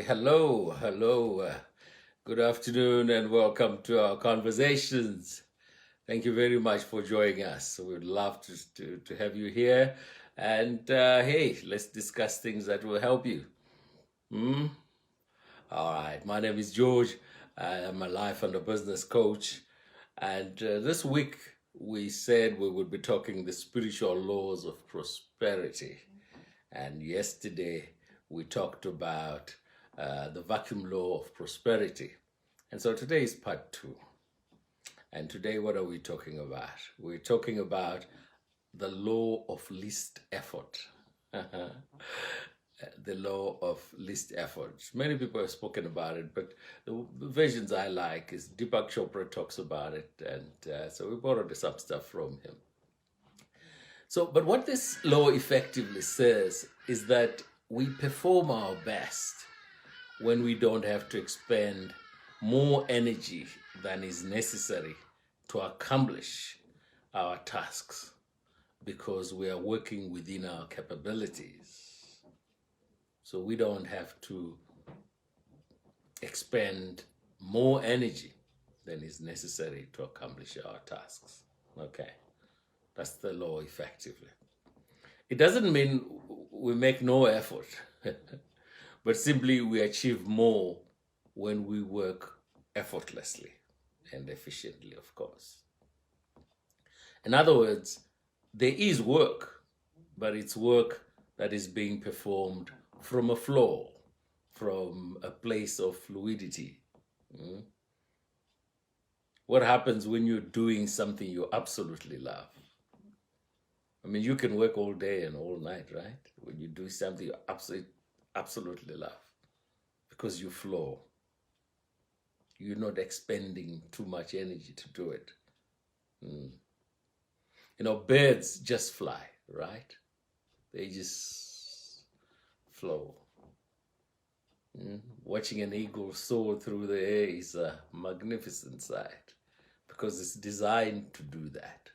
Hello. Good afternoon and welcome to our conversations. Thank you very much for joining us. We'd love to have you here. And hey, let's discuss things that will help you. All right, my name is George. I am a life and a business coach. And this week we said we would be talking the spiritual laws of prosperity. And yesterday we talked about the vacuum law of prosperity. And so today is part 2. And today, what are we talking about? We're talking about the law of least effort. The law of least effort. Many people have spoken about it, but the versions I like is Deepak Chopra talks about it. And so we borrowed some stuff from him. So, but what this law effectively says is that we perform our best when we don't have to expend more energy than is necessary to accomplish our tasks because we are working within our capabilities. So we don't have to expend more energy than is necessary to accomplish our tasks. Okay. That's the law effectively. It doesn't mean we make no effort, but simply we achieve more when we work effortlessly and efficiently, of course. In other words, there is work, but it's work that is being performed from a flow, from a place of fluidity. What happens when you're doing something you absolutely love? I mean, you can work all day and all night, right? When you do something you absolutely love because you flow. You're not expending too much energy to do it. Birds just fly, right? They just flow. Watching an eagle soar through the air is a magnificent sight because it's designed to do that.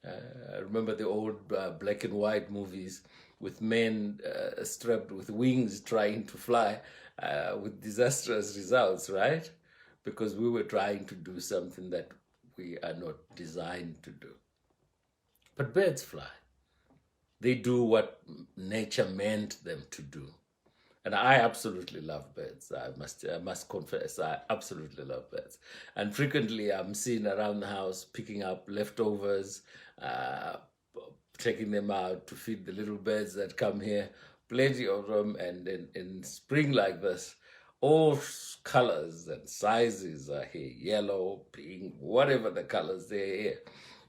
I remember the old black and white movies with men strapped with wings trying to fly with disastrous results, right? Because we were trying to do something that we are not designed to do. But birds fly. They do what nature meant them to do. And I absolutely love birds. I must confess, I absolutely love birds. And frequently I'm seen around the house picking up leftovers, taking them out to feed the little birds that come here. Plenty of them, and in spring like this, all colors and sizes are here, yellow, pink, whatever the colors they're here.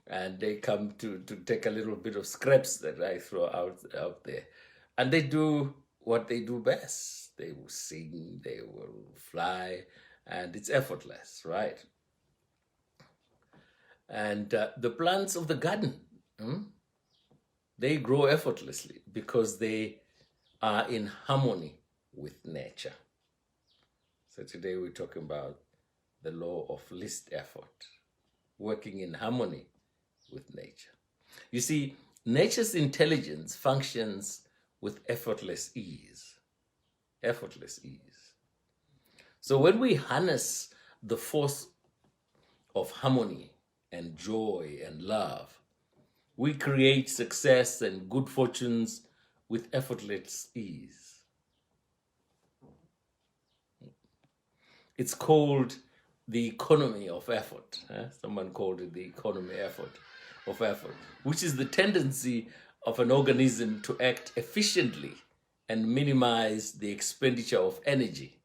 And they come to take a little bit of scraps that I throw out there. And they do what they do best. They will sing, they will fly, and it's effortless, right? And the plants of the garden, they grow effortlessly because they are in harmony with nature. So today we're talking about the law of least effort, working in harmony with nature. You see, nature's intelligence functions with effortless ease. Effortless ease. So when we harness the force of harmony and joy and love, we create success and good fortunes with effortless ease. It's called the economy of effort. Someone called it the economy of effort, which is the tendency of an organism to act efficiently and minimize the expenditure of energy,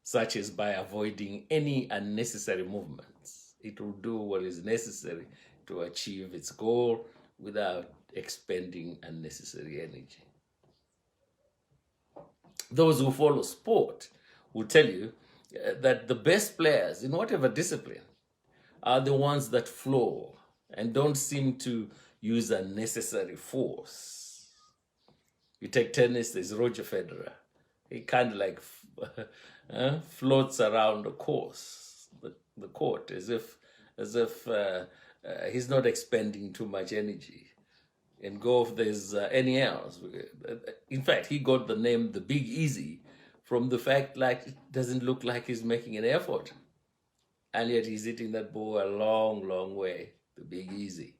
such as by avoiding any unnecessary movements. It will do what is necessary to achieve its goal without expending unnecessary energy. Those who follow sport will tell you that the best players in whatever discipline are the ones that flow and don't seem to use unnecessary force. You take tennis, there's Roger Federer. He kind of like floats around the course, the court, as if he's not expending too much energy. In golf, there's anything else. In fact, he got the name the Big Easy from the fact like it doesn't look like he's making an effort. And yet he's hitting that ball a long, long way, the big easy.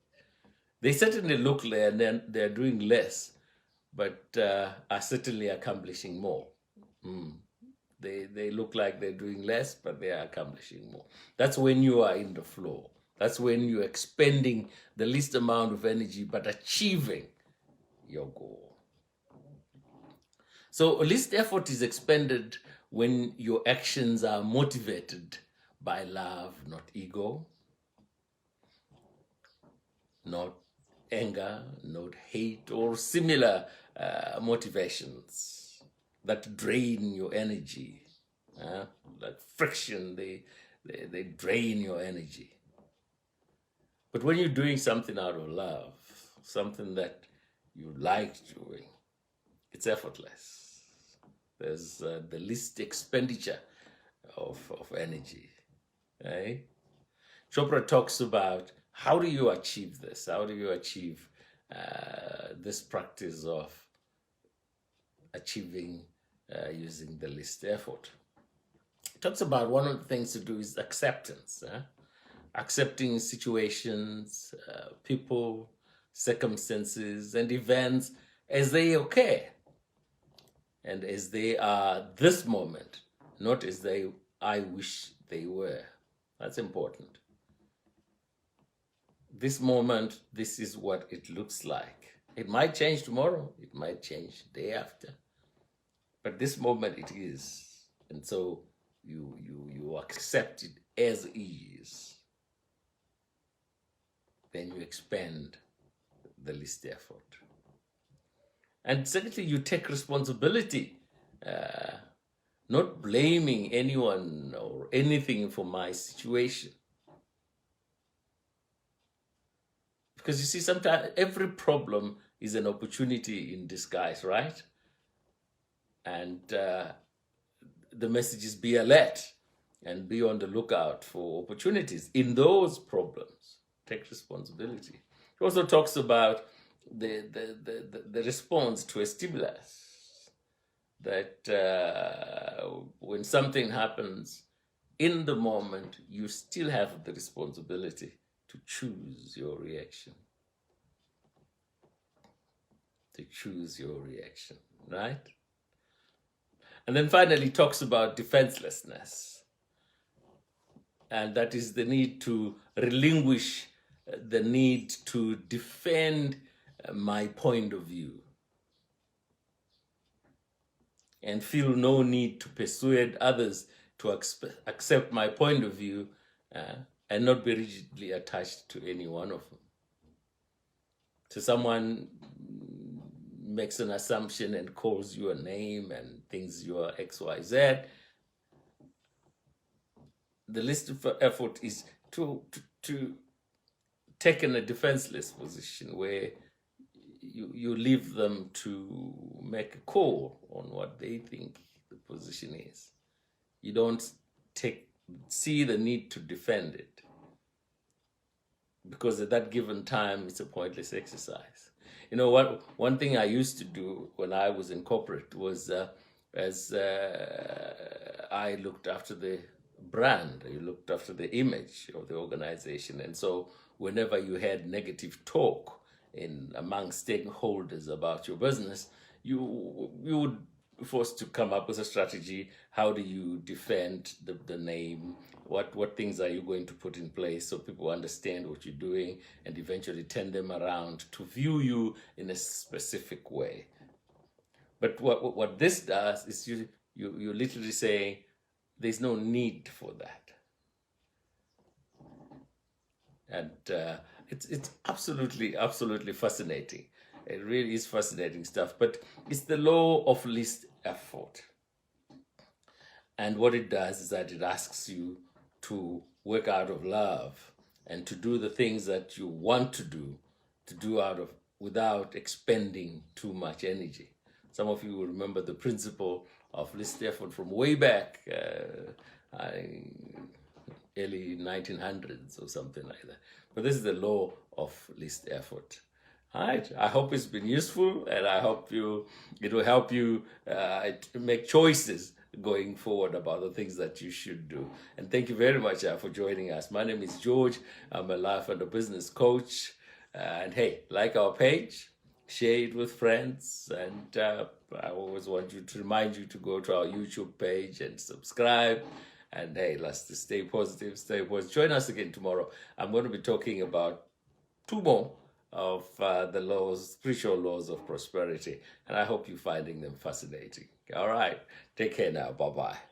They certainly look like they're doing less, but are certainly accomplishing more. They look like they're doing less, but they are accomplishing more. That's when you are in the flow. That's when you're expending the least amount of energy, but achieving your goal. So least effort is expended when your actions are motivated by love, not ego, not anger, not hate, or similar motivations that drain your energy. Like friction, they drain your energy. But when you're doing something out of love, something that you like doing, it's effortless. There's the least expenditure of energy. Right? Chopra talks about how do you achieve this? How do you achieve this practice of achieving using the least effort? He talks about one of the things to do is acceptance. Accepting situations, people, circumstances, and events as they occur and as they are this moment, not as I wish they were. That's important. This moment, this is what it looks like. It might change tomorrow. It might change the day after. But this moment it is. And so you accept it as is. Then you expend the least effort. And secondly, you take responsibility, not blaming anyone or anything for my situation. Because you see, sometimes every problem is an opportunity in disguise, right? And the message is be alert and be on the lookout for opportunities in those problems. Take responsibility. He also talks about the response to a stimulus, that when something happens in the moment, you still have the responsibility to choose your reaction. To choose your reaction, right? And then finally he talks about defenselessness. And that is the need to relinquish the need to defend my point of view and feel no need to persuade others to accept my point of view and not be rigidly attached to any one of them. So someone makes an assumption and calls you a name and thinks you are XYZ. The least effort is to take in a defenseless position where you leave them to make a call on what they think the position is. You don't see the need to defend it, because at that given time it's a pointless exercise. You know what? One thing I used to do when I was in corporate was as I looked after the brand, I looked after the image of the organization, and so whenever you had negative talk among stakeholders about your business, you would be forced to come up with a strategy. How do you defend the name? What things are you going to put in place so people understand what you're doing and eventually turn them around to view you in a specific way? But what this does is you're literally saying there's no need for that. And it's absolutely fascinating. It really is fascinating stuff. But it's the law of least effort. And what it does is that it asks you to work out of love and to do the things that you want to do without expending too much energy. Some of you will remember the principle of least effort from way back, early 1900s or something like that. But this is the law of least effort. All right. I hope it's been useful, and I hope it will help you make choices going forward about the things that you should do. And thank you very much for joining us. My name is George. I'm a life and a business coach. And hey, like our page, share it with friends. And I always want to remind you to go to our YouTube page and subscribe. And hey, let's just stay positive, stay positive. Join us again tomorrow. I'm going to be talking about 2 more of the laws, spiritual laws of prosperity. And I hope you're finding them fascinating. All right. Take care now. Bye-bye.